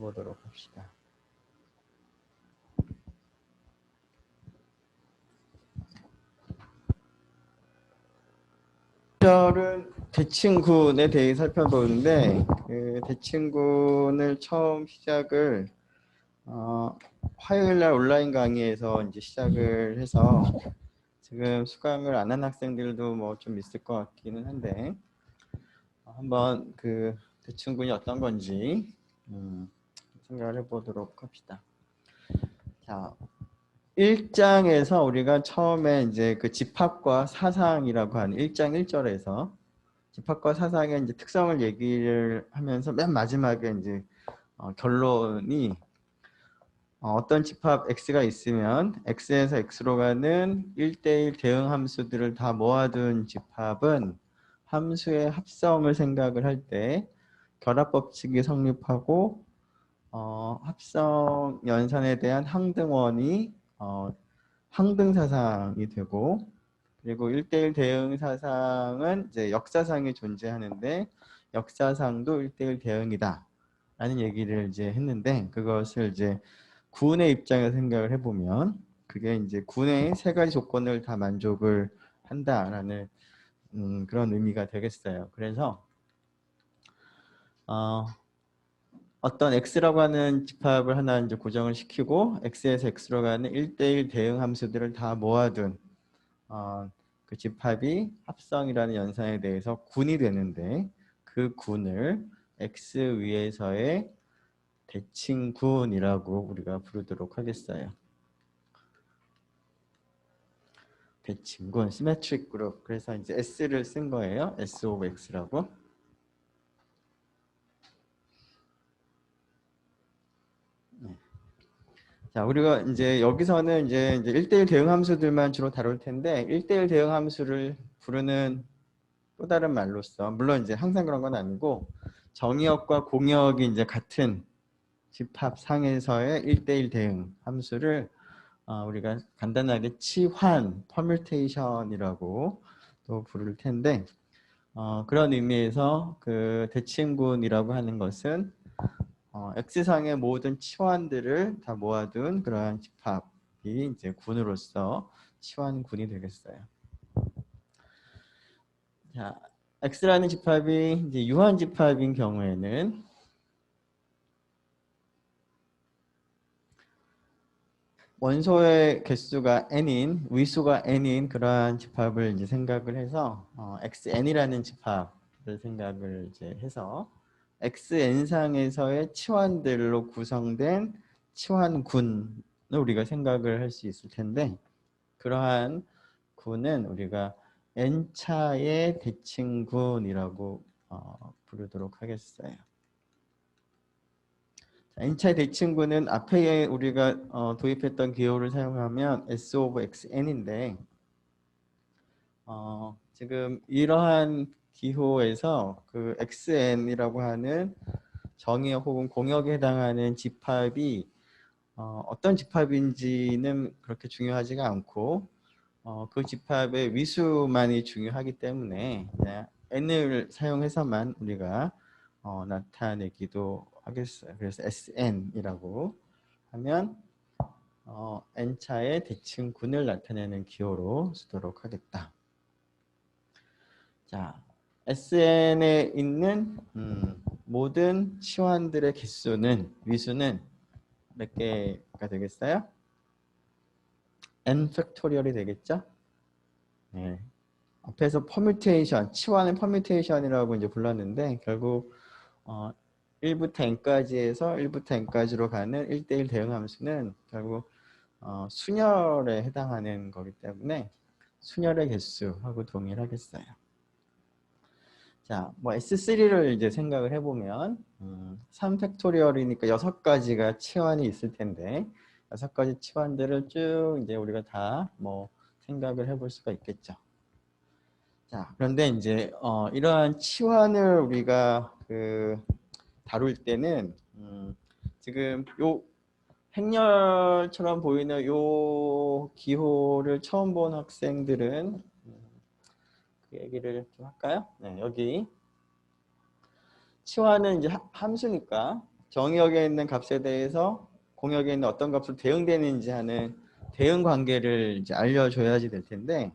해보도록 합시다. 오늘은 대칭군에 대해 살펴보는데 그 대칭군을 처음 시작을 화요일 날 온라인 강의에서 이제 시작을 해서 지금 수강을 안 한 학생들도 뭐 좀 있을 것 같기는 한데 한번 그 대칭군이 어떤 건지 생각을 해보도록 합시다. 자, 1장에서 우리가 처음에 이제 그 집합과 사상이라고 하는 1장 1절에서 집합과 사상의 이제 특성을 얘기를 하면서 맨 마지막에 이제 결론이 어떤 집합 X가 있으면 X에서 X로 가는 1대1 대응 함수들을 다 모아둔 집합은 함수의 합성을 생각을 할 때 결합 법칙이 성립하고 합성 연산에 대한 항등원이 항등사상이 되고, 그리고 1대1 대응 사상은 이제 역사상이 존재하는데 역사상도 1대1 대응이다 라는 얘기를 이제 했는데, 그것을 이제 군의 입장에서 생각을 해보면 그게 이제 군의 세 가지 조건을 다 만족을 한다라는 그런 의미가 되겠어요. 그래서 어떤 X라고 하는 집합을 하나 이제 고정을 시키고 X에서 X로 가는 1대1 대응 함수들을 다 모아둔 그 집합이 합성이라는 연산에 대해서 군이 되는데, 그 군을 X 위에서의 대칭군이라고 우리가 부르도록 하겠어요. 대칭군, 시메트릭 그룹. 그래서 이제 S를 쓴 거예요. S of X라고. 자, 우리가 이제 여기서는 이제 1대1 대응 함수들만 주로 다룰 텐데, 1대1 대응 함수를 부르는 또 다른 말로서, 물론 이제 항상 그런 건 아니고, 정의역과 공역이 이제 같은 집합상에서의 1대1 대응 함수를 우리가 간단하게 치환, 퍼뮤테이션이라고 또 부를 텐데, 그런 의미에서 그 대칭군이라고 하는 것은 X상의 모든 치환들을 다 모아둔 그러한 집합이 이제 군으로서 치환군이 되겠어요. 자, X라는 집합이 이제 유한 집합인 경우에는 원소의 개수가 n인, 위수가 n인 그러한 집합을 이제 생각을 해서 xn이라는 집합을 생각을 이제 해서 xn상에서의 치환들로 구성된 치환군을 우리가 생각을 할 수 있을 텐데, 그러한 군은 우리가 n차의 대칭군이라고 부르도록 하겠어요. n차의 대칭군은 앞에 우리가 도입했던 기호를 사용하면 S of xn인데, 지금 이러한 기호에서 그 xn이라고 하는 정의역 혹은 공역에 해당하는 집합이 어떤 집합인지는 그렇게 중요하지가 않고, 그 집합의 위수만이 중요하기 때문에 n을 사용해서만 우리가 나타내기도 하겠어요. 그래서 SN이라고 하면 n차의 대칭군을 나타내는 기호로 쓰도록 하겠다. 자, SN에 있는 모든 치환들의 개수는, 위수는 몇 개가 되겠어요? n 팩토리얼이 되겠죠? 네. 앞에서 퍼뮤테이션, 치환의 퍼뮤테이션이라고 이제 불렀는데, 결국 1부터 n까지 해서 1부터 n까지로 가는 1대1 대응 함수는 결국 순열에 해당하는 거기 때문에 순열의 개수하고 동일하겠어요. 자, 뭐 S3를 이제 생각을 해보면 3팩토리얼이니까 6가지가 치환이 있을 텐데 6가지 치환들을 쭉 이제 우리가 다 뭐 생각을 해볼 수가 있겠죠. 자, 그런데 이제 이러한 치환을 우리가 다룰 때는 지금 요 행렬처럼 보이는 요 기호를 처음 본 학생들은 그 얘기를 좀 할까요? 네, 여기 치환은 이제 함수니까 정의역에 있는 값에 대해서 공역에 있는 어떤 값으로 대응되는지 하는 대응 관계를 이제 알려줘야지 될 텐데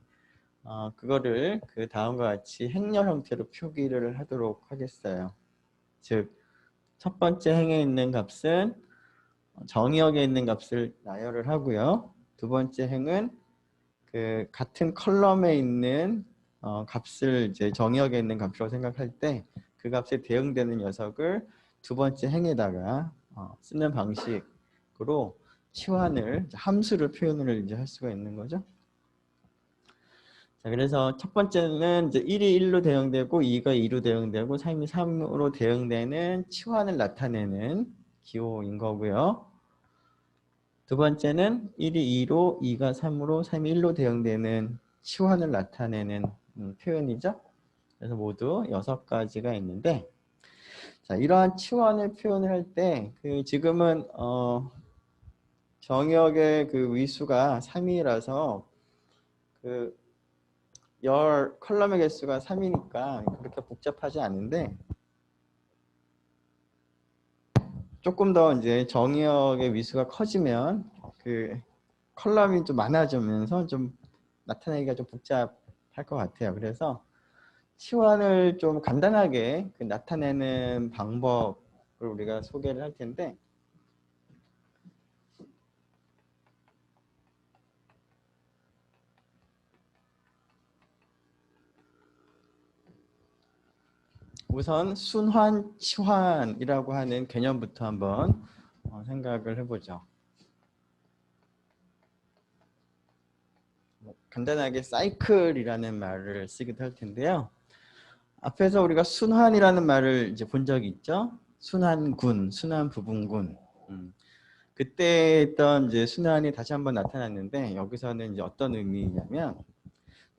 그거를 그 다음과 같이 행렬 형태로 표기를 하도록 하겠어요. 즉, 첫 번째 행에 있는 값은 정의역에 있는 값을 나열을 하고요. 두 번째 행은 그 같은 컬럼에 있는 값을 이제 정의역에 있는 값이라고 생각할 때 그 값에 대응되는 녀석을 두 번째 행에다가 쓰는 방식으로 치환을 함수를 표현을 이제 할 수가 있는 거죠. 자, 그래서 첫 번째는 이제 1이 1로 대응되고 2가 2로 대응되고 3이 3으로 대응되는 치환을 나타내는 기호인 거고요. 두 번째는 1이 2로 2가 3으로 3이 1로 대응되는 치환을 나타내는 표현이죠. 그래서 모두 6가지가 있는데 자, 이러한 치환을 표현을 할 때 그 지금은 정역의 그 위수가 3이라서 그 열 컬럼의 개수가 3이니까 그렇게 복잡하지 않은데 조금 더 이제 정역의 위수가 커지면 그 컬럼이 좀 많아지면서 좀 나타내기가 좀 복잡할 것 같아요. 그래서 치환을 좀 간단하게 그 나타내는 방법을 우리가 소개를 할 텐데 우선 순환, 치환이라고 하는 개념부터 한번 생각을 해보죠. 간단하게 사이클이라는 말을 쓰기도 할 텐데요. 앞에서 우리가 순환이라는 말을 이제 본 적이 있죠. 순환군, 순환부분군. 그때 했던 이제 순환이 다시 한번 나타났는데 여기서는 이제 어떤 의미냐면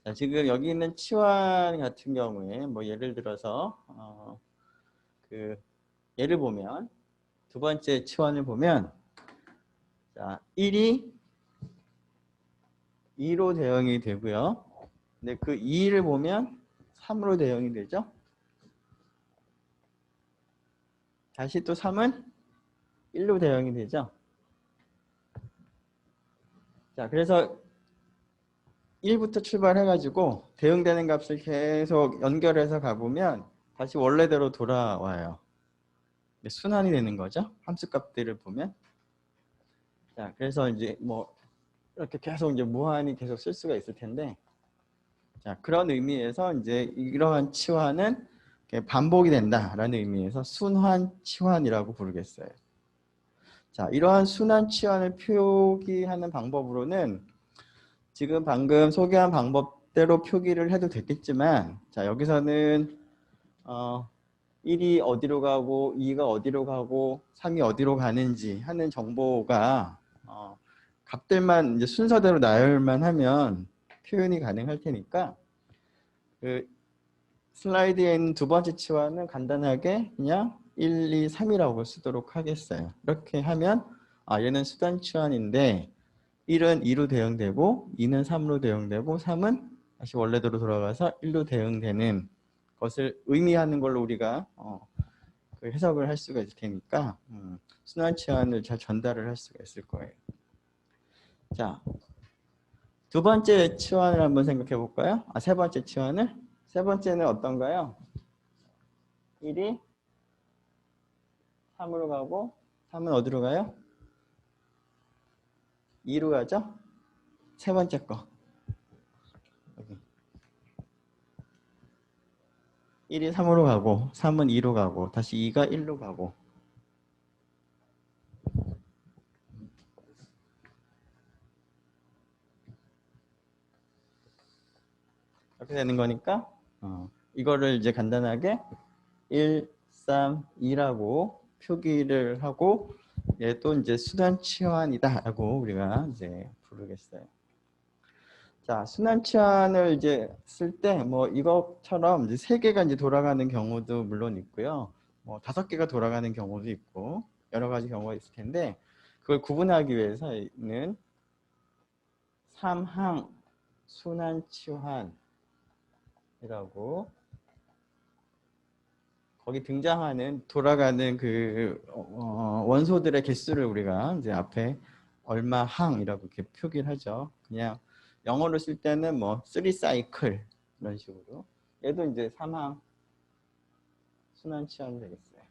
자, 지금 여기 있는 치환 같은 경우에 뭐 예를 들어서 그 예를 보면 두 번째 치환을 보면 자, 1이 2로 대응이 되고요. 근데 그 2를 보면 3으로 대응이 되죠. 다시 또 3은 1로 대응이 되죠. 자, 그래서 1부터 출발해가지고 대응되는 값을 계속 연결해서 가보면 다시 원래대로 돌아와요. 순환이 되는 거죠. 함수값들을 보면. 자, 그래서 이제 뭐 이렇게 계속 이제 무한히 계속 쓸 수가 있을 텐데, 자, 그런 의미에서 이제 이러한 치환은 반복이 된다라는 의미에서 순환 치환이라고 부르겠어요. 자, 이러한 순환 치환을 표기하는 방법으로는 지금 방금 소개한 방법대로 표기를 해도 됐겠지만, 자, 여기서는 1이 어디로 가고 2가 어디로 가고 3이 어디로 가는지 하는 정보가 값들만 이제 순서대로 나열만 하면 표현이 가능할 테니까 그 슬라이드에 있는 두 번째 치환은 간단하게 그냥 1, 2, 3이라고 쓰도록 하겠어요. 이렇게 하면 얘는 수단 치환인데 1은 2로 대응되고 2는 3으로 대응되고 3은 다시 원래대로 돌아가서 1로 대응되는 것을 의미하는 걸로 우리가 그 해석을 할 수가 있을 테니까 순환 치환을 잘 전달을 할 수가 있을 거예요. 자, 두 번째 치환을 한번 생각해 볼까요? 세 번째 치환을? 세 번째는 어떤가요? 1이 3으로 가고 3은 어디로 가요? 2로 가죠? 세 번째 거. 여기. 1이 3으로 가고 3은 2로 가고 다시 2가 1로 가고 이렇게 되는 거니까 이거를 이제 간단하게 1, 3, 2라고 표기를 하고 또 이제 수단 치환이다라고 우리가 이제 부르겠어요. 자, 순환 치환을 이제 쓸 때 뭐 이것처럼 이제 3개가 이제 돌아가는 경우도 물론 있고요. 뭐 5개가 돌아가는 경우도 있고 여러 가지 경우가 있을 텐데 그걸 구분하기 위해서는 3항 순환 치환이라고 거기 등장하는 돌아가는 그 원소들의 개수를 우리가 이제 앞에 얼마 항이라고 이렇게 표기를 하죠. 그냥 영어로 쓸 때는 뭐 3사이클 이런 식으로. 얘도 이제 3항 순환 치환이 되겠어요.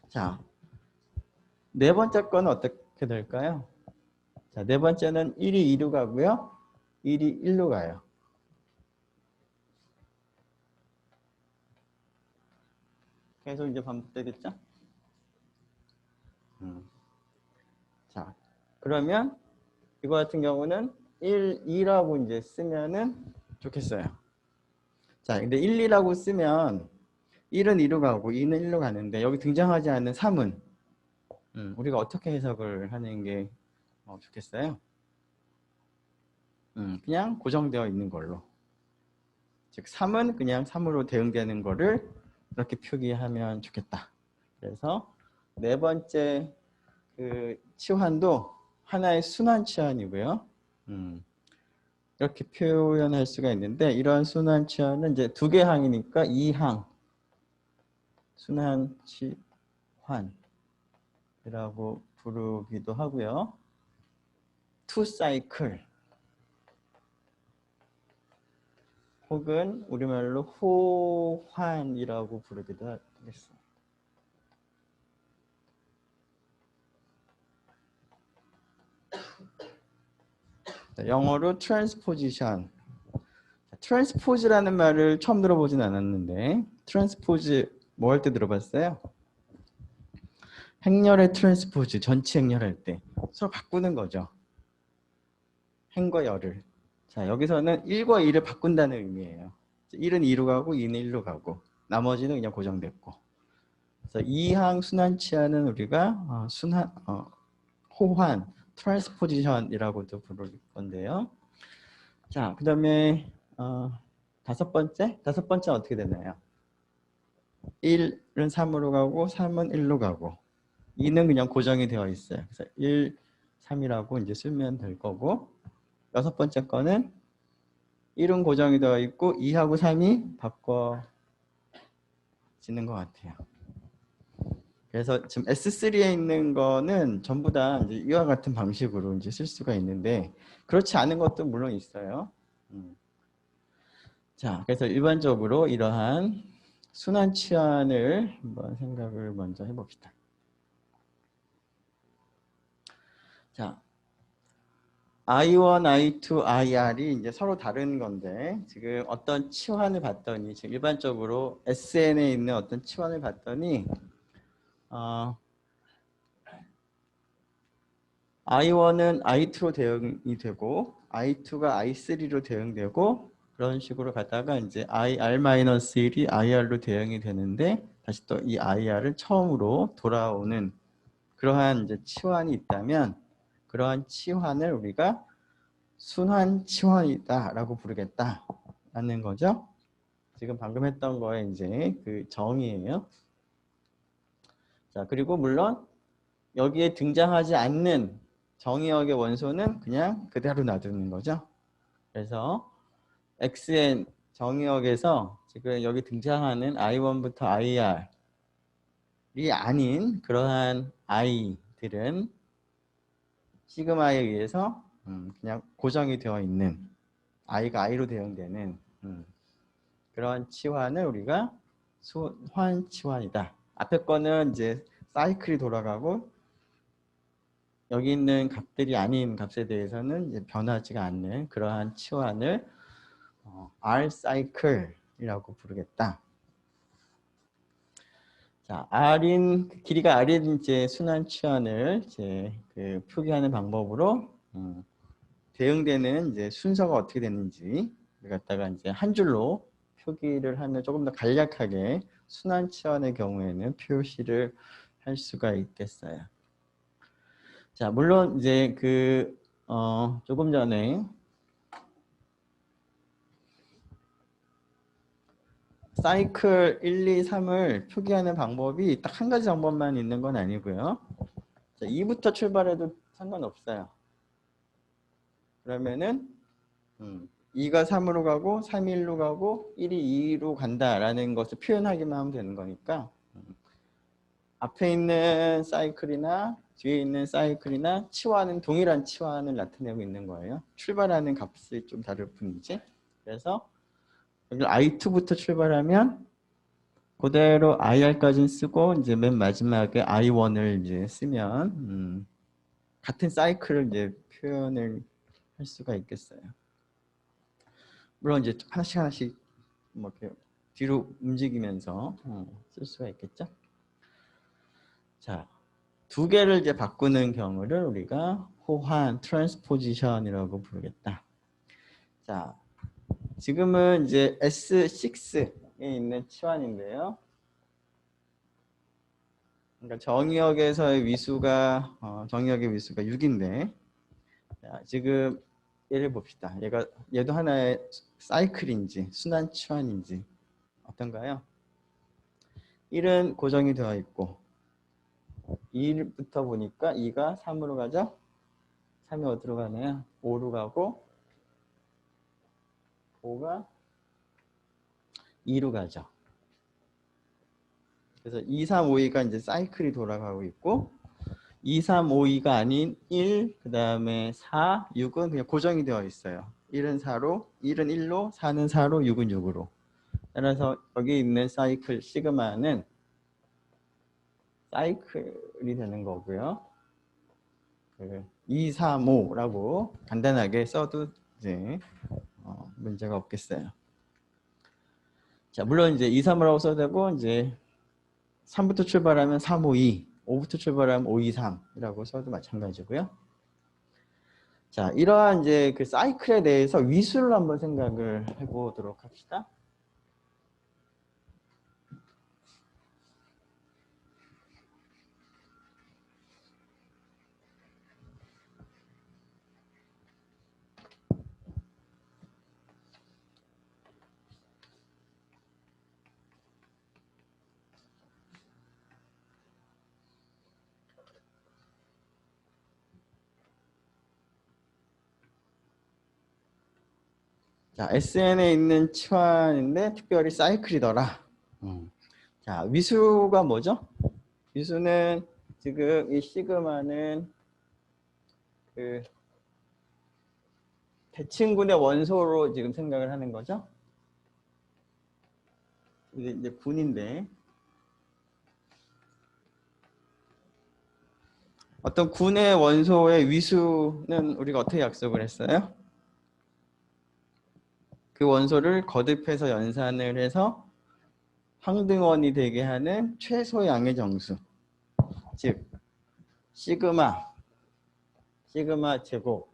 자, 네 번째 거는 어떻게 될까요? 자, 네 번째는 1이 2로 가고요. 1이 1로 가요. 계속 이제 반복되겠죠? 자, 그러면 이거 같은 경우는 1, 2라고 이제 쓰면은 좋겠어요. 자, 근데 1, 2라고 쓰면 1은 2로 가고 2는 1로 가는데 여기 등장하지 않는 3은 우리가 어떻게 해석을 하는 게 좋겠어요? 그냥 고정되어 있는 걸로. 즉 3은 그냥 3으로 대응되는 거를 이렇게 표기하면 좋겠다. 그래서 네 번째 그 치환도 하나의 순환 치환이고요. 이렇게 표현할 수가 있는데 이러한 순환 치환은 이제 두 개 항이니까 2항 순환 치환이라고 부르기도 하고요. 투 사이클 혹은 우리말로 호환이라고 부르기도 하겠습니다. 영어로 transposition. 트랜스포즈라는 말을 처음 들어보진 않았는데 트랜스포즈 뭐 할 때 들어봤어요? 행렬의 트랜스포즈, 전치 행렬할 때 서로 바꾸는 거죠. 행과 열을. 자, 여기서는 1과 2를 바꾼다는 의미예요. 1은 2로 가고 2는 1로 가고 나머지는 그냥 고정됐고. 그래서 2항 순환 치환은 우리가 호환, 트랜스포지션이라고도 부를 건데요. 자, 그 다음에 다섯 번째 어떻게 되나요? 1은 3으로 가고 3은 1로 가고 2는 그냥 고정이 되어 있어요. 그래서 1, 3이라고 이제 쓰면 될 거고 여섯 번째 거는 1은 고정이 되어 있고 2하고 3이 바꿔지는 것 같아요. 그래서 지금 S3에 있는 거는 전부 다 이제 이와 같은 방식으로 이제 쓸 수가 있는데 그렇지 않은 것도 물론 있어요. 자, 그래서 일반적으로 이러한 순환 치환을 한번 생각을 먼저 해봅시다. 자, I1, I2, IR이 이제 서로 다른 건데 지금 어떤 치환을 봤더니 지금 일반적으로 SN에 있는 어떤 치환을 봤더니 I1은 I2로 대응이 되고 I2가 I3로 대응되고 그런 식으로 가다가 이제 IR-1이 IR로 대응이 되는데 다시 또 이 IR은 처음으로 돌아오는 그러한 이제 치환이 있다면 그러한 치환을 우리가 순환 치환이다라고 부르겠다라는 거죠. 지금 방금 했던 거에 이제 그 정의예요. 자, 그리고 물론 여기에 등장하지 않는 정의역의 원소는 그냥 그대로 놔두는 거죠. 그래서 XN 정의역에서 지금 여기 등장하는 I1부터 IR이 아닌 그러한 I들은 시그마에 의해서 그냥 고정이 되어 있는 I가 I로 대응되는 그런 치환을 우리가 순환 치환이다. 앞에 거는 이제 사이클이 돌아가고 여기 있는 값들이 아닌 값에 대해서는 이제 변하지가 않는 그러한 치환을 R 사이클이라고 부르겠다. 자, R인 길이가 R인 이제 순환 치환을 이제 그 표기하는 방법으로 대응되는 이제 순서가 어떻게 되는지 갖다가 이제 한 줄로 표기를 하면 조금 더 간략하게 순환 치환의 경우에는 표시를 할 수가 있겠어요. 자, 물론 이제 그 조금 전에 사이클 1, 2, 3을 표기하는 방법이 딱 한 가지 방법만 있는 건 아니고요. 자, 2부터 출발해도 상관없어요. 그러면은 2가 3으로 가고 3이 1로 가고 1이 2로 간다라는 것을 표현하기만 하면 되는 거니까 앞에 있는 사이클이나 뒤에 있는 사이클이나 치환은 동일한 치환을 나타내고 있는 거예요. 출발하는 값이 좀 다를 뿐이지. 그래서 여기 I2부터 출발하면 그대로 IR까지는 쓰고 이제 맨 마지막에 I1을 이제 쓰면 같은 사이클을 이제 표현을 할 수가 있겠어요. 물론 이제 하나씩 하나씩 뭐 이렇게 뒤로 움직이면서 쓸 수가 있겠죠. 자, 두 개를 이제 바꾸는 경우를 우리가 호환, 트랜스포지션이라고 부르겠다. 자, 지금은 이제 S6에 있는 치환인데요. 그러니까 정의역에서의 위수가 정의역의 위수가 6인데, 자, 지금 얘를 봅시다. 얘도 하나의 사이클인지 순환 치환인지 어떤가요? 1은 고정이 되어 있고 2부터 보니까 2가 3으로 가죠. 3이 어디로 가나요? 5로 가고 5가 2로 가죠. 그래서 2, 3, 5, 2가 이제 사이클이 돌아가고 있고 2, 3, 5, 2가 아닌 1, 그 다음에 4, 6은 그냥 고정이 되어 있어요. 1은 4로, 1은 1로, 4는 4로, 6은 6으로. 따라서 여기 있는 사이클 시그마는 사이클이 되는 거고요. 2, 3, 5라고 간단하게 써도 이제 문제가 없겠어요. 자, 물론 이제 2, 3이라고 써도 되고 이제 3부터 출발하면 3, 5, 2, 5부터 출발하면 5, 2, 3이라고 써도 마찬가지고요. 자, 이러한 이제 그 사이클에 대해서 위수를 한번 생각을 해보도록 합시다. 자, SN에 있는 치환인데 특별히 사이클이더라. 자, 위수가 뭐죠? 위수는 지금 이 시그마는 그 대칭군의 원소로 지금 생각을 하는 거죠. 이제 군인데 어떤 군의 원소의 위수는 우리가 어떻게 약속을 했어요? 그 원소를 거듭해서 연산을 해서 항등원이 되게 하는 최소 양의 정수, 즉 시그마 제곱,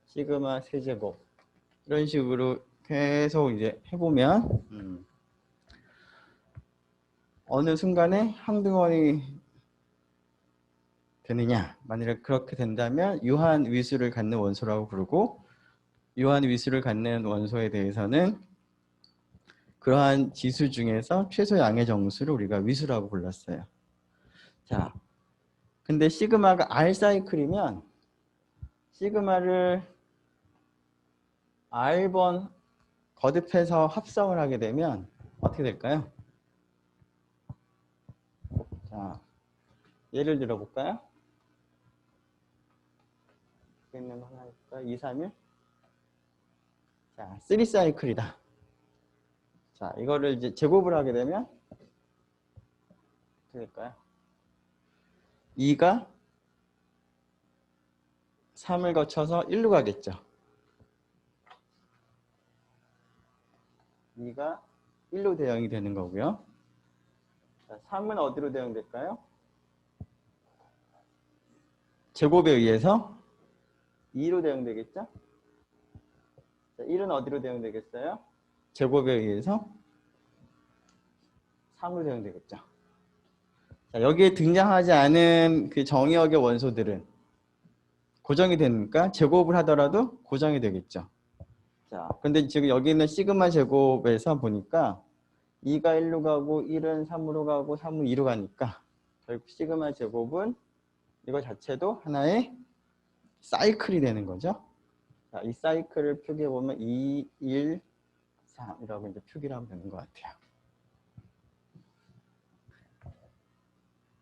시그마 세제곱 이런 식으로 계속 이제 해보면 어느 순간에 항등원이 되느냐. 만약에 그렇게 된다면 유한 위수를 갖는 원소라고 부르고 유한 위수를 갖는 원소에 대해서는 그러한 지수 중에서 최소 양의 정수를 우리가 위수라고 불렀어요. 자, 근데 시그마가 R 사이클이면 시그마를 R번 거듭해서 합성을 하게 되면 어떻게 될까요? 자, 예를 들어 볼까요? 있는 거 하나 있을까요? 2, 3, 1. 자, 3 사이클이다. 자, 이거를 이제 제곱을 하게 되면 어떻게 될까요? 2가 3을 거쳐서 1로 가겠죠. 2가 1로 대응이 되는 거고요. 자, 3은 어디로 대응될까요? 제곱에 의해서 2로 대응되겠죠? 자, 1은 어디로 대응되겠어요? 제곱에 의해서 3으로 대응되겠죠. 자, 여기에 등장하지 않은 그 정의역의 원소들은 고정이 되니까 제곱을 하더라도 고정이 되겠죠. 자, 근데 지금 여기 있는 시그마 제곱에서 보니까 2가 1로 가고 1은 3으로 가고 3은 2로 가니까 결국 시그마 제곱은 이거 자체도 하나의 사이클이 되는 거죠. 자, 이 사이클을 표기해 보면 2, 1, 3이라고 이제 표기를 하면 되는 것 같아요. 자,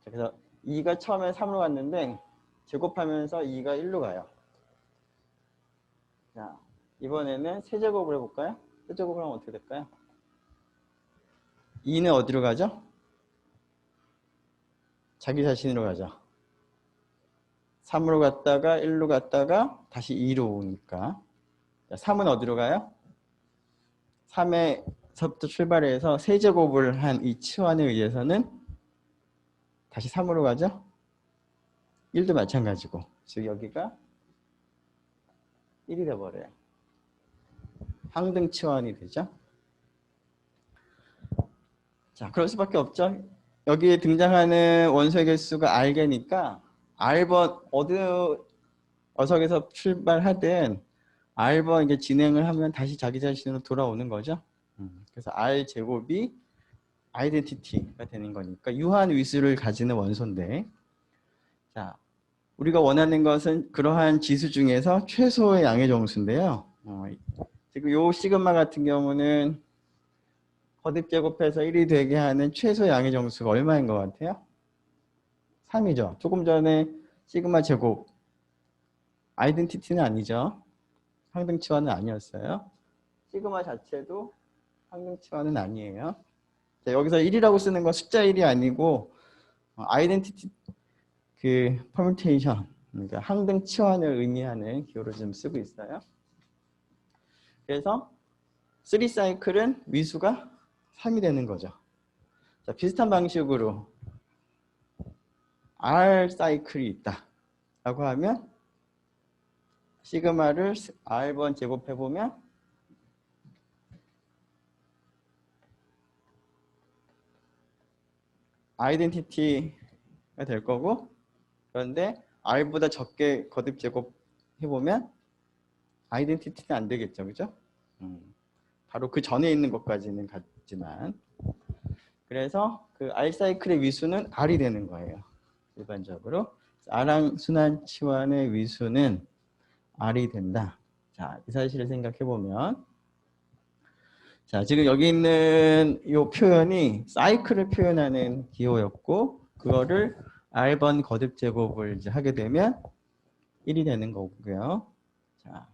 그래서 2가 처음에 3으로 갔는데 제곱하면서 2가 1로 가요. 자, 이번에는 세제곱을 해볼까요? 세제곱을 하면 어떻게 될까요? 2는 어디로 가죠? 자기 자신으로 가죠. 3으로 갔다가 1로 갔다가 다시 2로 오니까. 자, 3은 어디로 가요? 3에서부터 출발해서 세제곱을 한 이 치환에 의해서는 다시 3으로 가죠. 1도 마찬가지고. 즉 여기가 1이 돼버려요. 항등 치환이 되죠. 자, 그럴 수밖에 없죠. 여기에 등장하는 원소의 개수가 R개니까 R번 어느 어석에서 출발하든 R번 이게 진행을 하면 다시 자기 자신으로 돌아오는 거죠. 그래서 R 제곱이 아이덴티티가 되는 거니까 유한 위수를 가지는 원소인데, 자, 우리가 원하는 것은 그러한 지수 중에서 최소의 양의 정수인데요. 지금 요 시그마 같은 경우는 거듭 제곱해서 1이 되게 하는 최소 양의 정수가 얼마인 것 같아요? 3이죠. 조금 전에 시그마 제곱 아이덴티티는 아니죠. 항등치환은 아니었어요. 시그마 자체도 항등치환은 아니에요. 자, 여기서 1이라고 쓰는 건 숫자 1이 아니고 아이덴티티 그 퍼뮤테이션, 그러니까 항등치환을 의미하는 기호를 좀 쓰고 있어요. 그래서 3사이클은 위수가 3이 되는 거죠. 자, 비슷한 방식으로 R 사이클이 있다 라고 하면 시그마를 R번 제곱해보면 아이덴티티가 될 거고, 그런데 R보다 적게 거듭 제곱해보면 아이덴티티는 안 되겠죠. 그죠? 바로 그 전에 있는 것까지는 같지만, 그래서 그 R 사이클의 위수는 R이 되는 거예요. 일반적으로 R랑 순환 치환의 위수는 R이 된다. 자, 이 사실을 생각해 보면, 자, 지금 여기 있는 이 표현이 사이클을 표현하는 기호였고, 그거를 R번 거듭 제곱을 이제 하게 되면 1이 되는 거고요. 자,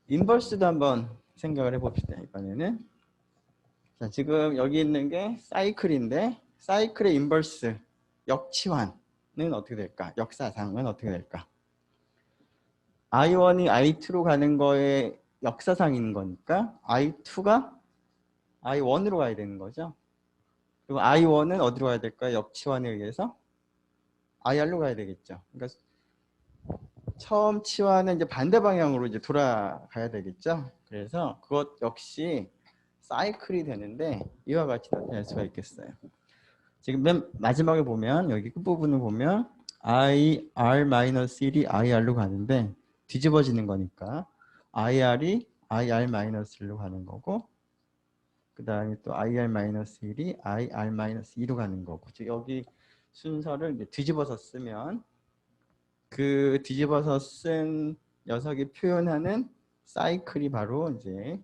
인버스도 한번 생각을 해봅시다. 이번에는. 자, 지금 여기 있는 게 사이클인데, 사이클의 인버스, 역치환은 어떻게 될까? 역사상은 어떻게 될까? I1이 I2로 가는 거에 역사상인 거니까 I2가 I1으로 가야 되는 거죠. 그리고 I1은 어디로 가야 될까요? 역치환에 의해서 IR로 가야 되겠죠. 그러니까 처음 치환은 이제 반대 방향으로 이제 돌아가야 되겠죠. 그래서 그것 역시 사이클이 되는데 이와 같이 나타낼 수가 있겠어요. 지금 맨 마지막에 보면 여기 끝부분을 보면 IR-1이 IR로 가는데 뒤집어지는 거니까 IR이 IR-1로 가는 거고, 그 다음에 또 IR-1이 IR-2로 가는 거고, 즉 여기 순서를 이제 뒤집어서 쓰면 그 뒤집어서 쓴 녀석이 표현하는 사이클이 바로 이제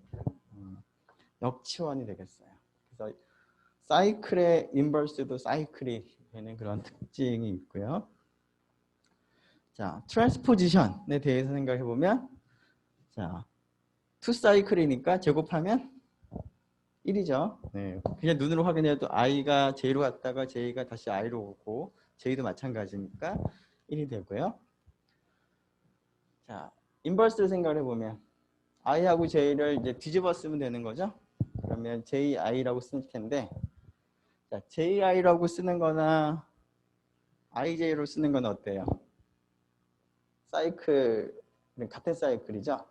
역치환이 되겠어요. 그래서 사이클의 인버스도 사이클이 되는 그런 특징이 있고요. 자, 트랜스포지션에 대해서 생각해 보면, 자, 투 사이클이니까 제곱하면 1이죠. 네. 그냥 눈으로 확인해도 i가 j로 갔다가 j가 다시 i로 오고 j도 마찬가지니까 1이 되고요. 자, 인버스를 생각해 보면 i하고 j를 이제 뒤집어 쓰면 되는 거죠. 그러면 ji라고 쓸 텐데, 자, ji라고 쓰는 거나 ij로 쓰는 건 어때요? 사이클은 같은 사이클이죠.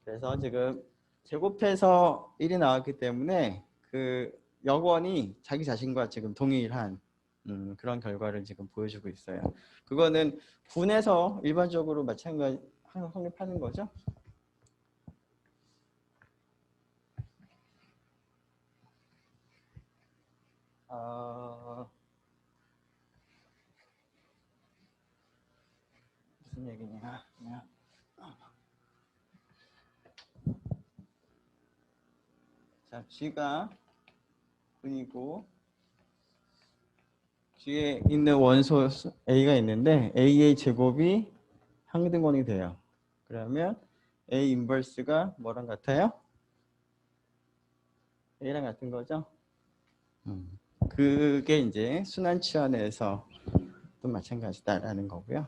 그래서 지금 제곱해서 1이 나왔기 때문에 그 역원이 자기 자신과 지금 동일한 그런 결과를 지금 보여주고 있어요. 그거는 군에서 일반적으로 마찬가지 성립하는 거죠. 무슨 얘기냐. 자, G가 분이고 G에 있는 원소 A가 있는데 A의 제곱이 항등원이 돼요. 그러면 A 인버스가 뭐랑 같아요? A랑 같은 거죠? 그게 이제 순환 치환에서 또 마찬가지다라는 거고요.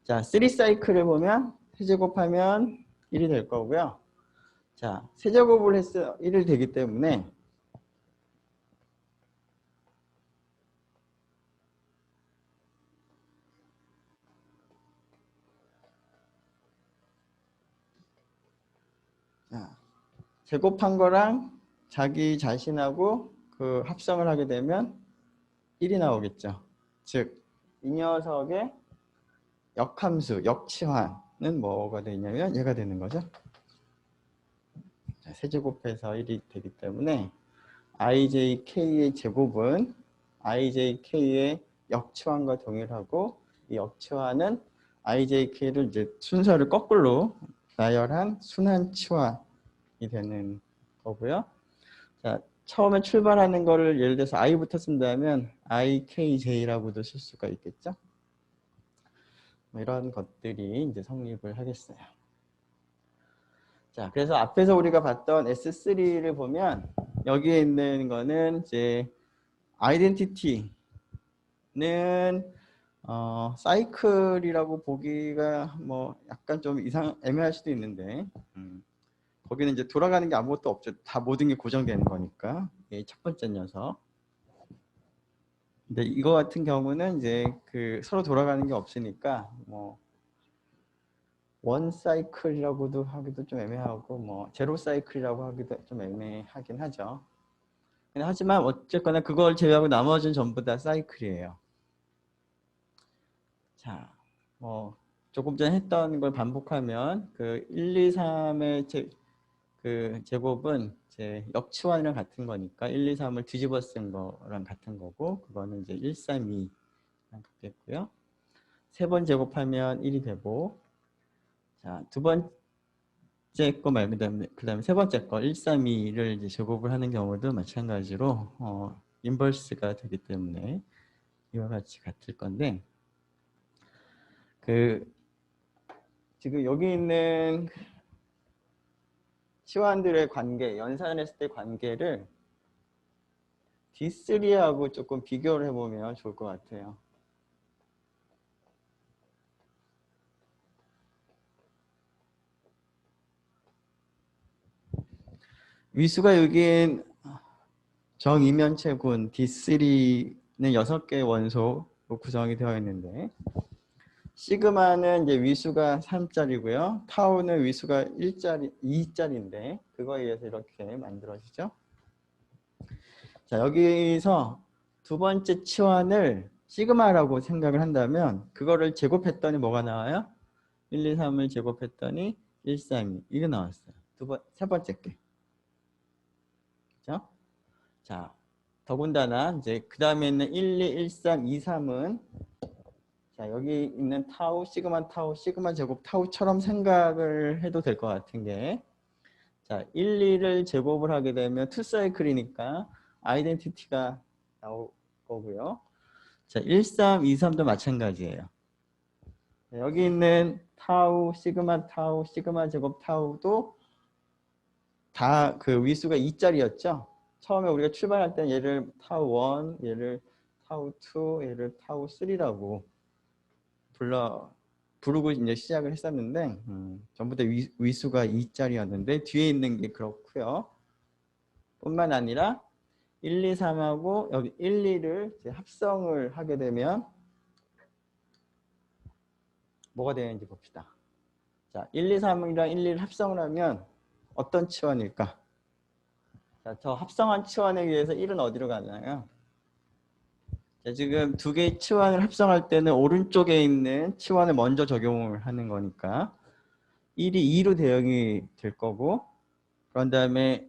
자, 3사이클을 보면 세제곱하면 1이 될 거고요. 자, 세제곱을 해서 1이 되기 때문에 자, 제곱한 거랑 자기 자신하고 그 합성을 하게 되면 1이 나오겠죠. 즉, 이 녀석의 역함수, 역치환은 뭐가 되냐면 얘가 되는 거죠. 자, 세제곱해서 1이 되기 때문에 ijk의 제곱은 ijk의 역치환과 동일하고 이 역치환은 ijk를 이제 순서를 거꾸로 나열한 순환 치환이 되는 거고요. 자, 처음에 출발하는 거를 예를 들어서 i부터 쓴다면 ikj라고도 쓸 수가 있겠죠. 뭐 이런 것들이 이제 성립을 하겠어요. 자, 그래서 앞에서 우리가 봤던 S3를 보면 여기에 있는 거는 이제 아이덴티티는 사이클이라고 보기가 뭐 약간 좀 애매할 수도 있는데 거기는 이제 돌아가는 게 아무것도 없죠. 다 모든 게 고정되는 거니까. 이 첫 번째 녀석. 근데 이거 같은 경우는 이제 그 서로 돌아가는 게 없으니까 뭐 원 사이클이라고도 하기도 좀 애매하고 뭐 제로 사이클이라고 하기도 좀 애매하긴 하죠. 하지만 어쨌거나 그걸 제외하고 나머지는 전부 다 사이클이에요. 자, 뭐 조금 전에 했던 걸 반복하면 그 1, 2, 3의 그 제곱은 이제 역치환이랑 같은 거니까 1, 2, 3을 뒤집어 쓴 거랑 같은 거고 그거는 이제 1, 3, 2랑 같겠고요. 세 번 제곱하면 1이 되고 자, 두 번째 거 말고 그다음에 세 번째 거 1, 3, 2를 이제 제곱을 하는 경우도 마찬가지로 인버스가 되기 때문에 이와 같이 같을 건데 그 지금 여기 있는 치환들의 관계, 연산했을 때 관계를 D3하고 조금 비교를 해보면 좋을 것 같아요. 위수가 여기엔 정이면체군 D3는 6개의 원소로 구성이 되어 있는데 시그마는 이제 위수가 3짜리고요. 타우는 위수가 2짜리인데 그거에 의해서 이렇게 만들어지죠. 자, 여기서 두 번째 치환을 시그마라고 생각을 한다면 그거를 제곱했더니 뭐가 나와요? 1, 2, 3을 제곱했더니 1, 3, 2 이게 나왔어요. 세 번째 게. 그죠? 자, 더군다나 이제 그 다음에 있는 1, 2, 1, 3, 2, 3은 자, 여기 있는 타우, 시그마 제곱 타우처럼 생각을 해도 될 것 같은 게 자, 1, 2를 제곱을 하게 되면 2사이클이니까 아이덴티티가 나올 거고요. 자, 1, 3, 2, 3도 마찬가지예요. 여기 있는 타우, 시그마 제곱 타우도 다 그 위수가 2짜리였죠. 처음에 우리가 출발할 때 얘를 타우 1, 얘를 타우 2, 얘를 타우 3라고 부르고 이제 시작을 했었는데 전부 다 위수가 2짜리였는데 뒤에 있는 게 그렇고요. 뿐만 아니라 1, 2, 3하고 여기 1, 2를 이제 합성을 하게 되면 뭐가 되는지 봅시다. 자, 1, 2, 3이랑 1, 2를 합성을 하면 어떤 치환일까? 자, 저 합성한 치환에 의해서 1은 어디로 가나요? 자, 지금 두 개의 치환을 합성할 때는 오른쪽에 있는 치환을 먼저 적용을 하는 거니까 1이 2로 대응이 될 거고 그런 다음에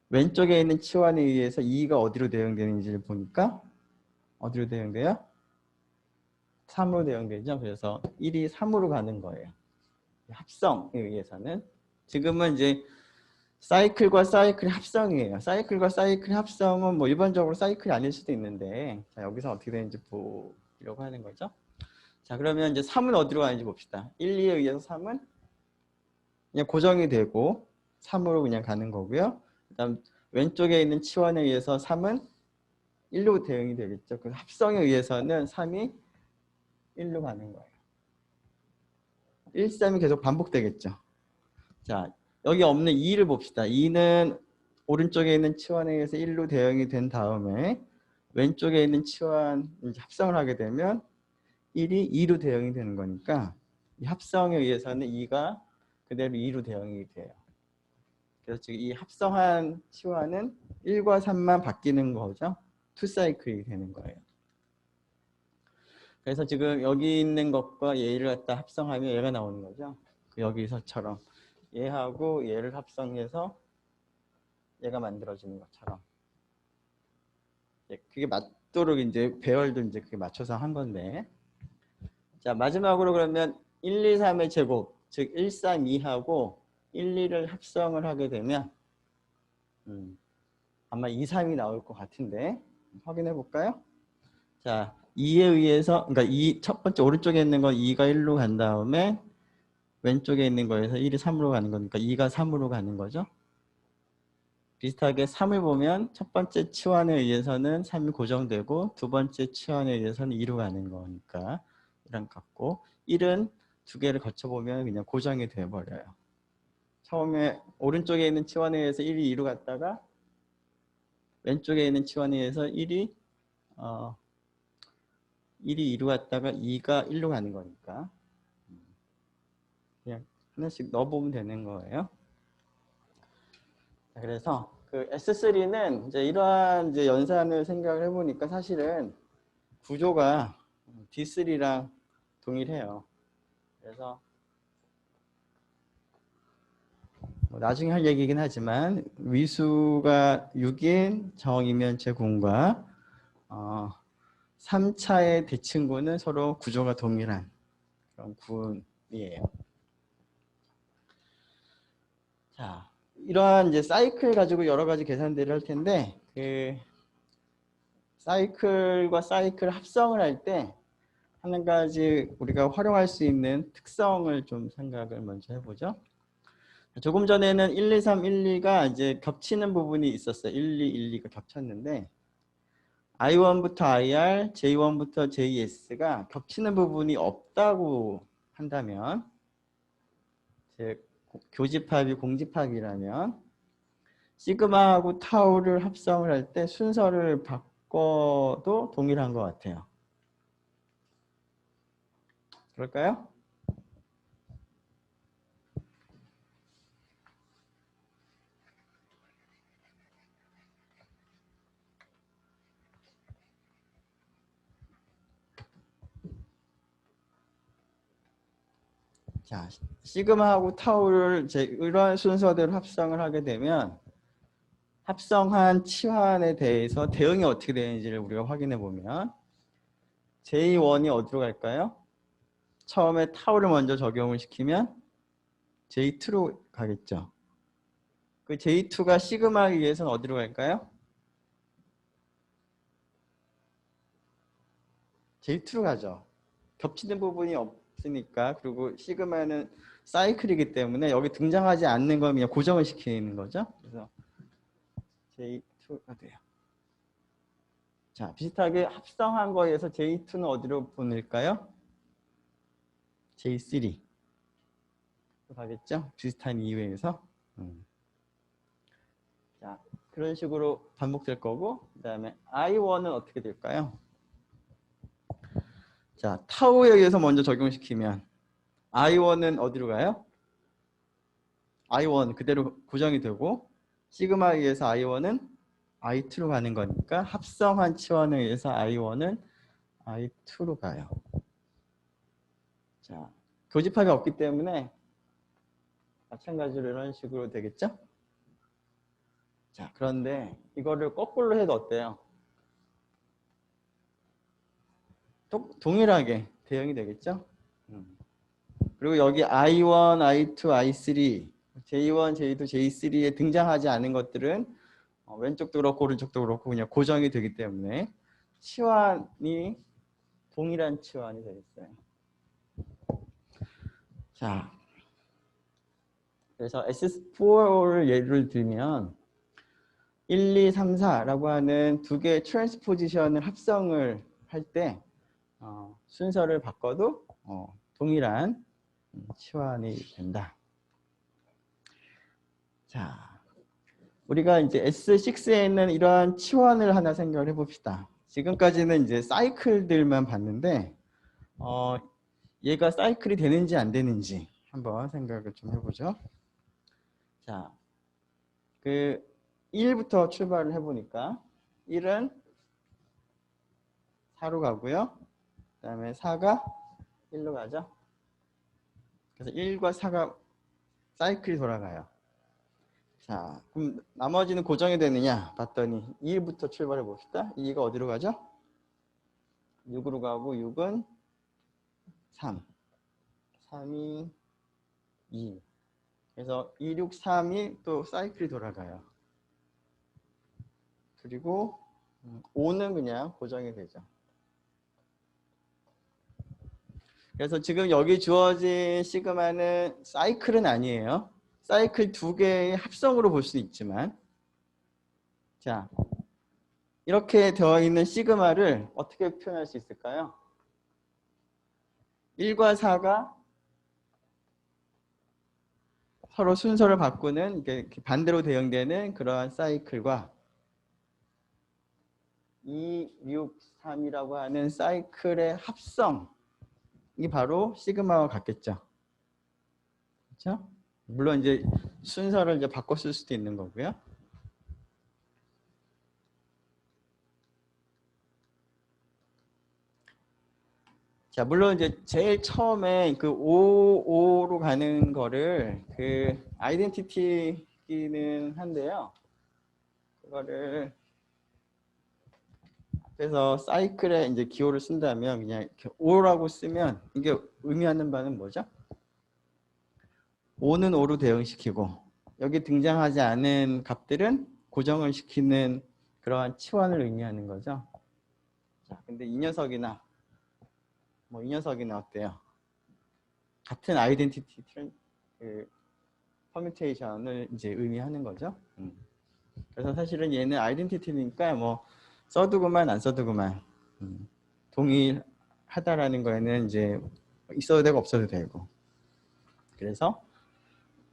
왼쪽에 있는 치환에 의해서 2가 어디로 대응되는지를 보니까 어디로 대응돼요? 3으로 대응되죠. 그래서 1이 3으로 가는 거예요. 합성에 의해서는. 지금은 이제 사이클과 사이클의 합성이에요. 사이클과 사이클의 합성은 뭐 일반적으로 사이클이 아닐 수도 있는데, 자, 여기서 어떻게 되는지 보려고 하는 거죠. 자, 그러면 이제 3은 어디로 가는지 봅시다. 1, 2에 의해서 3은 그냥 고정이 되고 3으로 그냥 가는 거고요. 그다음 왼쪽에 있는 치원에 의해서 3은 1로 대응이 되겠죠. 그 합성에 의해서는 3이 1로 가는 거예요. 1, 3이 계속 반복되겠죠. 자, 여기 없는 2를 봅시다. 2는 오른쪽에 있는 치환에 의해서 1로 대응이 된 다음에 왼쪽에 있는 치환 합성을 하게 되면 1이 2로 대응이 되는 거니까 이 합성에 의해서는 2가 그대로 2로 대응이 돼요. 그래서 지금 이 합성한 치환은 1과 3만 바뀌는 거죠. 2사이클이 되는 거예요. 그래서 지금 여기 있는 것과 얘를 갖다 합성하면 얘가 나오는 거죠. 여기서처럼 얘하고 얘를 합성해서 얘가 만들어지는 것처럼. 그게 맞도록 이제 배열도 이제 그게 맞춰서 한 건데. 자, 마지막으로 그러면 1, 2, 3의 제곱, 즉 1, 3, 2하고 1, 2를 합성을 하게 되면 아마 2, 3이 나올 것 같은데 확인해 볼까요? 자, 2에 의해서 그러니까 첫 번째 오른쪽에 있는 건 2가 1로 간 다음에 왼쪽에 있는 거에서 1이 3으로 가는 거니까 2가 3으로 가는 거죠. 비슷하게 3을 보면 첫 번째 치환에 의해서는 3이 고정되고 두 번째 치환에 의해서는 2로 가는 거니까 이랑 같고 1은 두 개를 거쳐보면 그냥 고정이 돼버려요. 처음에 오른쪽에 있는 치환에 의해서 1이 2로 갔다가 왼쪽에 있는 치환에 의해서 1이 2로 갔다가 2가 1로 가는 거니까 그냥 하나씩 넣어보면 되는 거예요. 그래서 그 S3는 이제 이러한 이제 연산을 생각을 해보니까 사실은 구조가 D3랑 동일해요. 그래서 뭐 나중에 할 얘기긴 하지만 위수가 6인 정이면체 군과 3차의 대칭군은 서로 구조가 동일한 그런 군이에요. 자, 이러한 이제 사이클 가지고 여러 가지 계산들을 할 텐데 그 사이클과 사이클 합성을 할 때 한 가지 우리가 활용할 수 있는 특성을 좀 생각을 먼저 해보죠. 조금 전에는 1, 2, 3, 1, 2가 이제 겹치는 부분이 있었어요. 1, 2, 1, 2가 겹쳤는데 I1부터 IR, J1부터 JS가 겹치는 부분이 없다고 한다면 즉 교집합이 공집합이라면 시그마하고 타우를 합성을 할 때 순서를 바꿔도 동일한 것 같아요. 그럴까요? 자, 시그마하고 타우를 이런 순서대로 합성을 하게 되면 합성한 치환에 대해서 대응이 어떻게 되는지를 우리가 확인해 보면 J1이 어디로 갈까요? 처음에 타우를 먼저 적용을 시키면 J2로 가겠죠. 그 J2가 시그마에 의해서는 어디로 갈까요? J2로 가죠. 겹치는 부분이 없으니까. 그리고 시그마는 사이클이기 때문에 여기 등장하지 않는 건 그냥 고정을 시키는 거죠. 그래서 J2가 돼요. 자, 비슷하게 합성한 거에서 J2는 어디로 보낼까요? J3 가겠죠? 비슷한 이유에서. 자, 그런 식으로 반복될 거고 그 다음에 I1은 어떻게 될까요? 자, 타우에 의해서 먼저 적용시키면 I1은 어디로 가요? I1 그대로 고정이 되고 시그마에 의해서 I1은 I2로 가는 거니까 합성한 치환에 의해서 I1은 I2로 가요. 자, 교집합이 없기 때문에 마찬가지로 이런 식으로 되겠죠? 자, 그런데 이거를 거꾸로 해도 어때요? 동일하게 대응이 되겠죠? 그리고 여기 I1, I2, I3, J1, J2, J3에 등장하지 않은 것들은 왼쪽도 그렇고 오른쪽도 그렇고 그냥 고정이 되기 때문에 치환이 동일한 치환이 되겠어요. 자, 그래서 S4를 예를 들면 1, 2, 3, 4라고 하는 두 개의 트랜스포지션을 합성을 할 때 순서를 바꿔도 동일한 치환이 된다. 자, 우리가 이제 S6에 있는 이러한 치환을 하나 생각을 해봅시다. 지금까지는 이제 사이클들만 봤는데 얘가 사이클이 되는지 안 되는지 한번 생각을 좀 해보죠. 자, 그 1부터 출발을 해보니까 1은 4로 가고요. 그 다음에 4가 1로 가죠. 그래서 1과 4가 사이클이 돌아가요. 자, 그럼 나머지는 고정이 되느냐 봤더니 2부터 출발해 봅시다. 2가 어디로 가죠? 6으로 가고 6은 3, 3이 2. 그래서 2, 6, 3이 또 사이클이 돌아가요. 그리고 5는 그냥 고정이 되죠. 그래서 지금 여기 주어진 시그마는 사이클은 아니에요. 사이클 두 개의 합성으로 볼 수 있지만, 자, 이렇게 되어 있는 시그마를 어떻게 표현할 수 있을까요? 1과 4가 서로 순서를 바꾸는 이렇게 반대로 대응되는 그러한 사이클과 2, 6, 3이라고 하는 사이클의 합성이 바로 시그마와 같겠죠. 그렇죠? 물론 이제 순서를 이제 바꿔 쓸 수도 있는 거고요. 자, 물론 이제 제일 처음에 그 5로 가는 거를 그 아이덴티티기는 한데요. 그거를 앞에서 사이클에 이제 기호를 쓴다면 그냥 이렇게 5라고 쓰면 이게 의미하는 바는 뭐죠? 5는 5로 대응시키고 여기 등장하지 않은 값들은 고정을 시키는 그러한 치환을 의미하는 거죠. 자, 근데 이 녀석이나 이 녀석이나 어때요? 같은 아이덴티티 그 퍼뮤테이션을 이제 의미하는 거죠. 그래서 사실은 얘는 아이덴티티니까 뭐 써두고만 안 써두고만 동일하다라는 거에는 이제 있어도 되고 없어도 되고, 그래서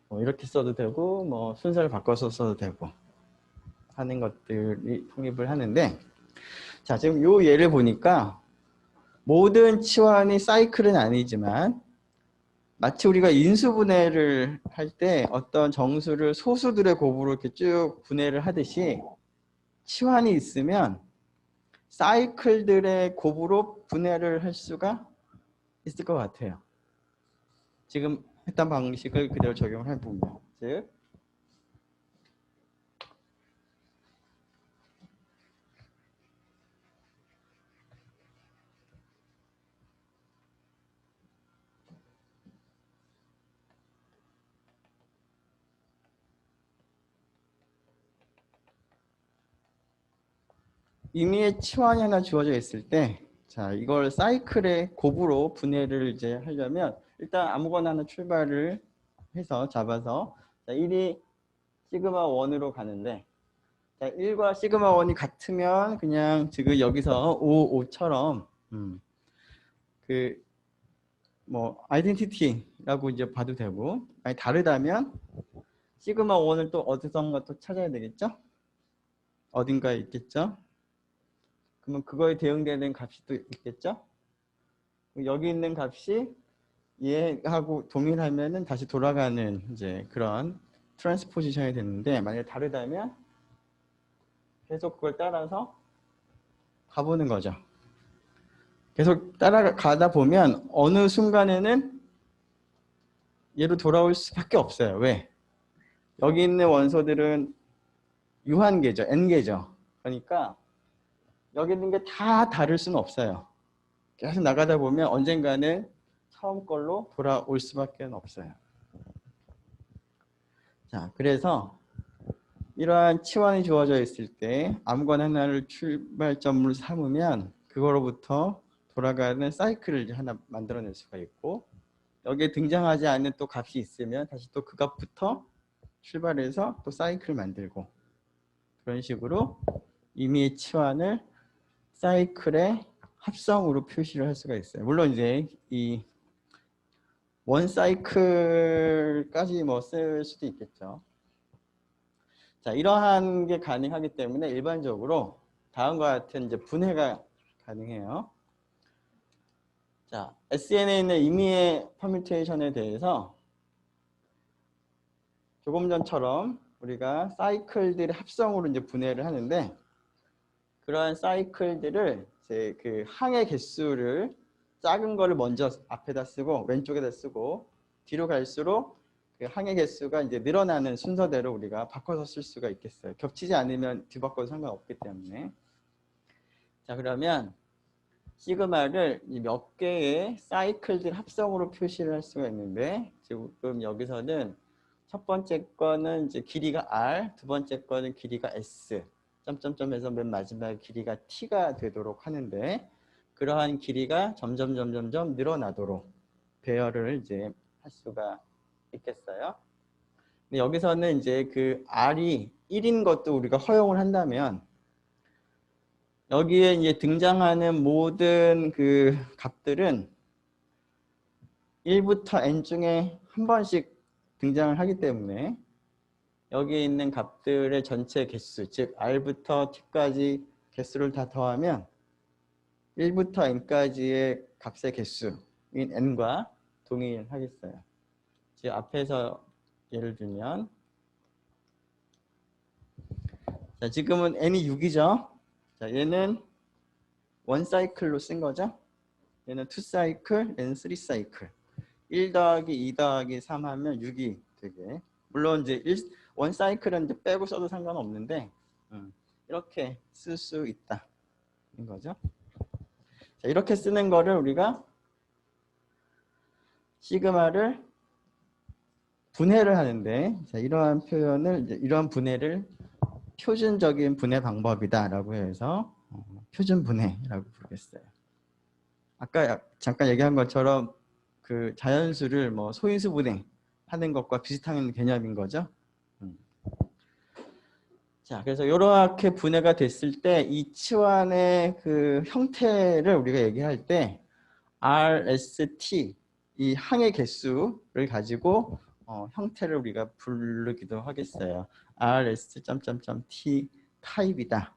뭐 이렇게 써도 되고 뭐 순서를 바꿔서 써도 되고 하는 것들이 성립을 하는데, 자, 지금 요 예를 보니까 모든 치환이 사이클은 아니지만 마치 우리가 인수분해를 할 때 어떤 정수를 소수들의 곱으로 이렇게 쭉 분해를 하듯이 치환이 있으면 사이클들의 곱으로 분해를 할 수가 있을 것 같아요. 지금 했던 방식을 그대로 적용을 해보면, 즉 임의의 치환이 하나 주어져 있을 때, 자, 이걸 사이클의 곱으로 분해를 이제 하려면 일단 아무거나 하나 출발을 해서 잡아서, 자, 1이 시그마 1으로 가는데, 자, 1과 시그마 1이 같으면 그냥 지금 여기서 5, 5처럼 그 뭐 아이덴티티라고 이제 봐도 되고, 아니 다르다면 시그마 1을 또 어디선가 또 찾아야 되겠죠? 어딘가에 있겠죠? 그러면 그거에 대응되는 값이 또 있겠죠? 여기 있는 값이 얘하고 동일하면은 다시 돌아가는 이제 그런 트랜스포지션이 되는데, 만약에 다르다면 계속 그걸 따라서 가보는 거죠. 계속 따라가다 보면 어느 순간에는 얘로 돌아올 수밖에 없어요. 왜? 여기 있는 원소들은 유한계죠. N계죠. 그러니까 여기 있는 게 다 다를 수는 없어요. 계속 나가다 보면 언젠가는 처음 걸로 돌아올 수밖에 없어요. 자, 그래서 이러한 치환이 주어져 있을 때 아무거나 하나를 출발점으로 삼으면 그거로부터 돌아가는 사이클을 하나 만들어낼 수가 있고, 여기에 등장하지 않는 또 값이 있으면 다시 또 그 값부터 출발해서 또 사이클을 만들고, 그런 식으로 임의의 치환을 사이클의 합성으로 표시를 할 수가 있어요. 물론 이제 이 원 사이클까지 뭐 쓸 수도 있겠죠. 자, 이러한 게 가능하기 때문에 일반적으로 다음과 같은 이제 분해가 가능해요. 자, SN에 있는 임의의 퍼뮤테이션에 대해서 조금 전처럼 우리가 사이클들의 합성으로 이제 분해를 하는데, 그러한 사이클들을 이제 그 항의 개수를 작은 거를 먼저 앞에다 쓰고 왼쪽에다 쓰고, 뒤로 갈수록 그 항의 개수가 이제 늘어나는 순서대로 우리가 바꿔서 쓸 수가 있겠어요. 겹치지 않으면 뒤바꿔도 상관없기 때문에. 자, 그러면 시그마를 몇 개의 사이클들 합성으로 표시를 할 수가 있는데, 지금 여기서는 첫 번째 거는 이제 길이가 R, 두 번째 거는 길이가 S, 점점점에서 맨 마지막 길이가 T가 되도록 하는데, 그러한 길이가 점점 늘어나도록 배열을 이제 할 수가 있겠어요. 근데 여기서는 이제 그 R이 1인 것도 우리가 허용을 한다면, 여기에 이제 등장하는 모든 그 값들은 1부터 n 중에 한 번씩 등장을 하기 때문에 여기에 있는 값들의 전체 개수, 즉 r부터 t까지 개수를 다 더하면 1부터 n까지의 값의 개수인 n과 동일하겠어요. 즉 앞에서 예를 들면, 자, 지금은 n이 6이죠. 자, 얘는 원 사이클로 쓴 거죠. 얘는 2 사이클, 얘는 3 사이클. 1 더하기 2 더하기 3 하면 6이 되게. 물론 이제 원 사이클은 이제 빼고 써도 상관없는데 이렇게 쓸 수 있다. 인 거죠. 자, 이렇게 쓰는 거를 우리가 시그마를 분해를 하는데, 자, 이러한 표현을 이러한 분해를 표준적인 분해 방법이다라고 해서 표준 분해라고 부르겠어요. 아까 잠깐 얘기한 것처럼 그 자연수를 뭐 소인수 분해 하는 것과 비슷한 개념인 거죠. 자, 그래서 이렇게 분해가 됐을 때 이 치환의 그 형태를 우리가 얘기할 때 RST, 이 항의 개수를 가지고 형태를 우리가 부르기도 하겠어요. RS.T 타입이다.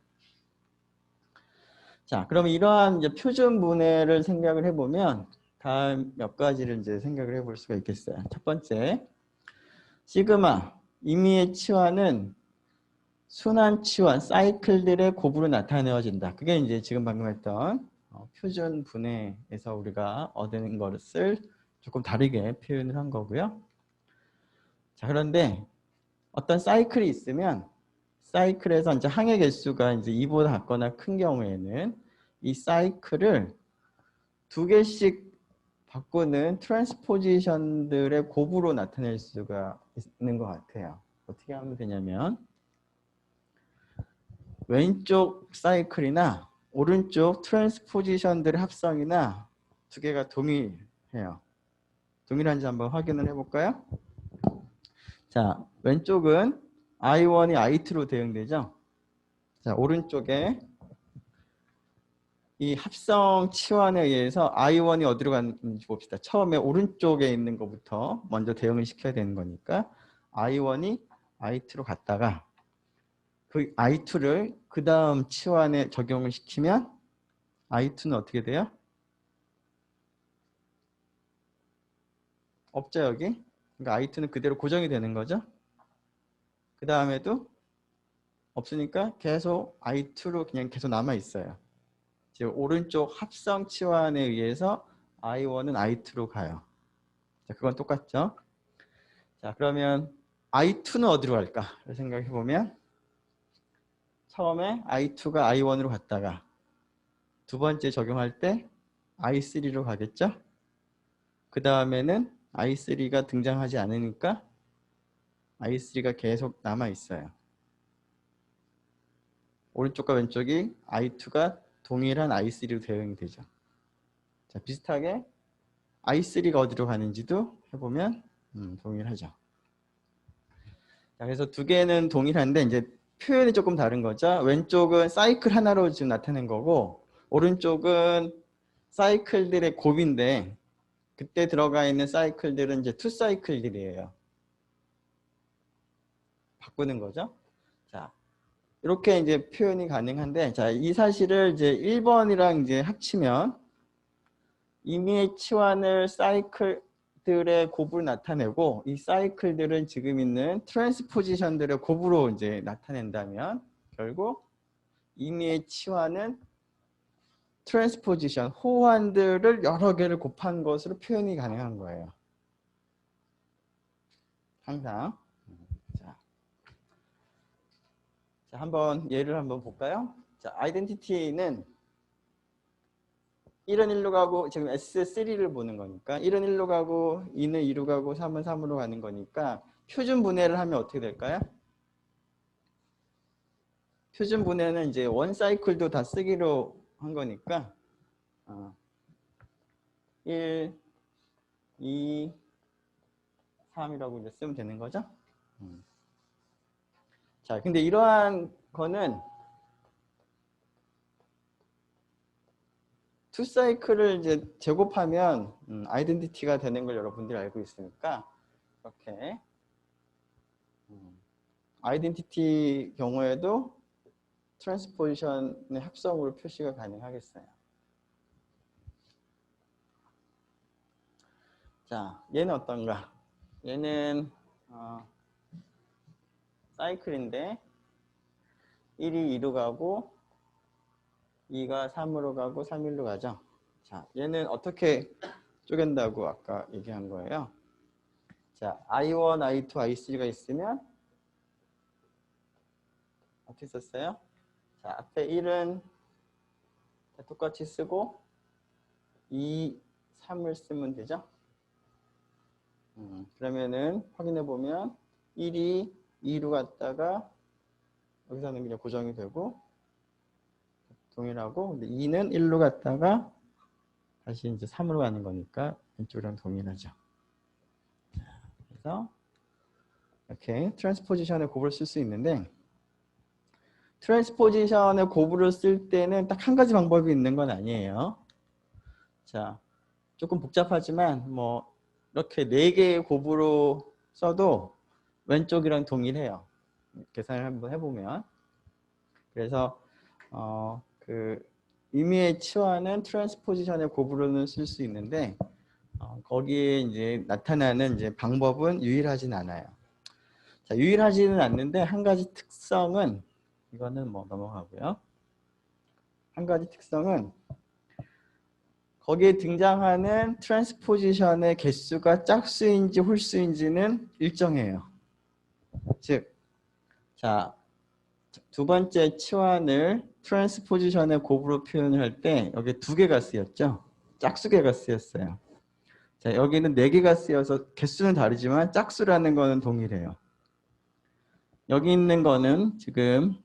자, 그럼 이러한 이제 표준 분해를 생각을 해보면 다음 몇 가지를 이제 생각을 해볼 수가 있겠어요. 첫 번째, 시그마 임의의 치환은 순환 치환 사이클들의 곱으로 나타내어진다. 그게 이제 지금 방금 했던 표준 분해에서 우리가 얻는 것을 조금 다르게 표현을 한 거고요. 자, 그런데 어떤 사이클이 있으면 사이클에서 이제 항의 개수가 이제 2보다 같거나 큰 경우에는 이 사이클을 2개씩 바꾸는 트랜스포지션들의 곱으로 나타낼 수가 있는 것 같아요. 어떻게 하면 되냐면, 왼쪽 사이클이나 오른쪽 트랜스포지션들의 합성이나 두 개가 동일해요. 동일한지 한번 확인을 해볼까요? 자, 왼쪽은 I1이 I2로 대응되죠. 자, 오른쪽에 이 합성 치환에 의해서 I1이 어디로 갔는지 봅시다. 처음에 오른쪽에 있는 것부터 먼저 대응을 시켜야 되는 거니까 I1이 I2로 갔다가 그 I2를 그 다음 치환에 적용을 시키면 I2는 어떻게 돼요? 없죠, 여기? 그러니까 I2는 그대로 고정이 되는 거죠. 그 다음에도 없으니까 계속 I2로 그냥 계속 남아 있어요. 지금 오른쪽 합성 치환에 의해서 I1은 I2로 가요. 자, 그건 똑같죠. 자, 그러면 I2는 어디로 갈까? 생각해 보면 처음에 I2가 I1으로 갔다가 두 번째 적용할 때 i3로 가겠죠? 그 다음에는 i3가 등장하지 않으니까 i3가 계속 남아 있어요. 오른쪽과 왼쪽이 i2가 동일한 i3로 대응이 되죠. 자, 비슷하게 i3가 어디로 가는지도 해보면 동일하죠. 자, 그래서 두 개는 동일한데 이제 표현이 조금 다른 거죠. 왼쪽은 사이클 하나로 지금 나타낸 거고 오른쪽은 사이클들의 곱인데 그때 들어가 있는 사이클들은 이제 투 사이클들이에요. 바꾸는 거죠. 자, 이렇게 이제 표현이 가능한데, 자, 이 사실을 이제 1번이랑 이제 합치면 임의의 치환을 사이클들의 곱으로 나타내고 이 사이클들은 지금 있는 트랜스포지션들의 곱으로 이제 나타낸다면 결국 임의의 치환은 트랜스포지션, 호환들을 여러 개를 곱한 것으로 표현이 가능한 거예요. 항상. 자, 한번 예를 한번 볼까요? 자, 아이덴티티는 1은 1로 가고 지금 S3를 보는 거니까 1은 1로 가고 2는 2로 가고 3은 3으로 가는 거니까 표준 분해를 하면 어떻게 될까요? 표준 분해는 이제 원 사이클도 다 쓰기로 한 거니까 1, 2, 3이라고 이제 쓰면 되는 거죠. 자, 근데 이러한 거는 투 사이클을 이제 제곱하면 아이덴티티가 되는 걸 여러분들이 알고 있으니까 이렇게 아이덴티티 경우에도 트랜스포지션의 합성으로 표시가 가능하겠어요. 자, 얘는 어떤가? 얘는 사이클인데 1이 2로 가고 2가 3으로 가고 3, 1로 가죠. 자, 얘는 어떻게 쪼갠다고 아까 얘기한 거예요. 자, I1, I2, I3가 있으면 어떻게 썼어요? 자, 앞에 1은 똑같이 쓰고 2, 3을 쓰면 되죠. 그러면은 확인해 보면 1이 2로 갔다가 여기서는 그냥 고정이 되고 동일하고, 근데 2는 1로 갔다가 다시 이제 3으로 가는 거니까 왼쪽이랑 동일하죠. 그래서 이렇게 트랜스포지션의 곱을 쓸 수 있는데 트랜스포지션의 곱을 쓸 때는 딱 한 가지 방법이 있는 건 아니에요. 자, 조금 복잡하지만 뭐 이렇게 4개의 곱으로 써도 왼쪽이랑 동일해요. 계산을 한번 해보면. 그래서 그 의미의 치환은 트랜스포지션의 곱으로는 쓸 수 있는데 거기에 이제 나타나는 이제 방법은 유일하진 않아요. 자, 유일하지는 않는데 한 가지 특성은 이거는 뭐 넘어가고요. 한 가지 특성은 거기에 등장하는 트랜스포지션의 개수가 짝수인지 홀수인지는 일정해요. 즉, 자, 두 번째 치환을 트랜스포지션의 곱으로 표현을 할 때 여기 2개가 쓰였죠. 짝수개가 쓰였어요. 자, 여기는 4개가 쓰여서 개수는 다르지만 짝수라는 거는 동일해요. 여기 있는 거는 지금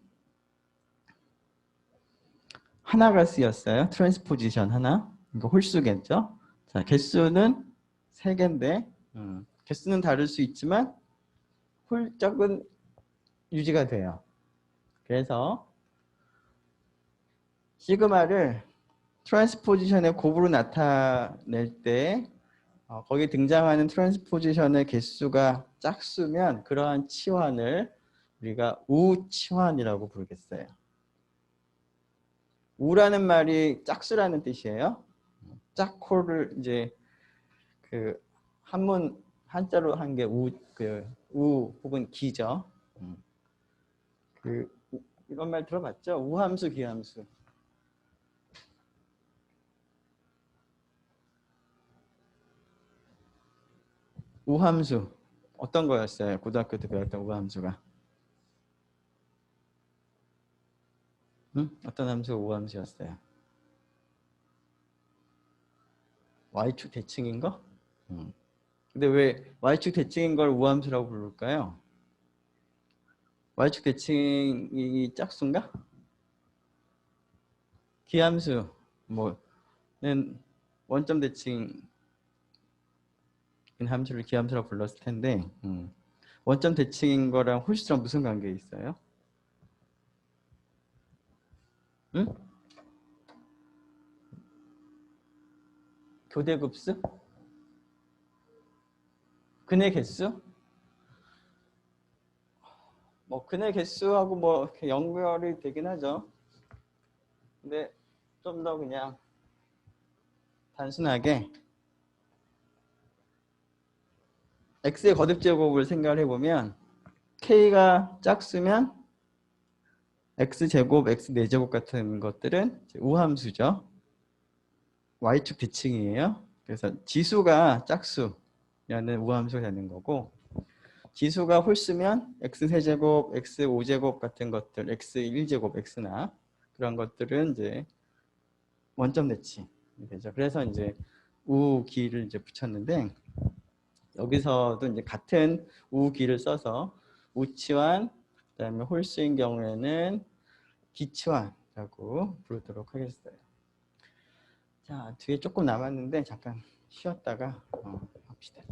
하나가 쓰였어요. 트랜스포지션 하나. 이거 홀수겠죠. 자, 개수는 3개인데 개수는 다를 수 있지만 홀짝은 유지가 돼요. 그래서 시그마를 트랜스포지션의 곱으로 나타낼 때 거기 등장하는 트랜스포지션의 개수가 짝수면 그러한 치환을 우리가 우치환이라고 부르겠어요. 우라는 말이 짝수라는 뜻이에요. 짝호를 이제 그 한문 한자로 한 게 우 혹은 기죠. 이런 말 들어봤죠? 우함수, 기함수. 우함수 어떤 거였어요? 고등학교 때 배웠던 우함수가. 어떤 함수가 우함수였어요? y축 대칭인 거? 근데 왜 y축 대칭인 걸 우함수라고 부를까요? y축 대칭이 짝수인가? 기함수 뭐는 원점 대칭 함수를 기함수라고 불렀을 텐데 원점 대칭인 거랑 홀수랑 무슨 관계 있어요? 응? 교대급수? 근의 개수? 뭐 근의 개수하고 뭐 이렇게 연결이 되긴 하죠. 근데 좀 더 그냥 단순하게 x의 거듭제곱을 생각을 해보면 k가 짝수면 x제곱, x4제곱 같은 것들은 우함수죠. y축 대칭이에요. 그래서 지수가 짝수라는 우함수가 되는 거고 지수가 홀수면 x3제곱, x5제곱 같은 것들, x1제곱, x나 그런 것들은 이제 원점 대칭이 되죠. 그래서 이제 우기를 이제 붙였는데 여기서도 이제 같은 우기를 써서 우치환 그다음에 홀수인 경우에는 기치환이라고 부르도록 하겠어요. 자, 뒤에 조금 남았는데 잠깐 쉬었다가 합시다.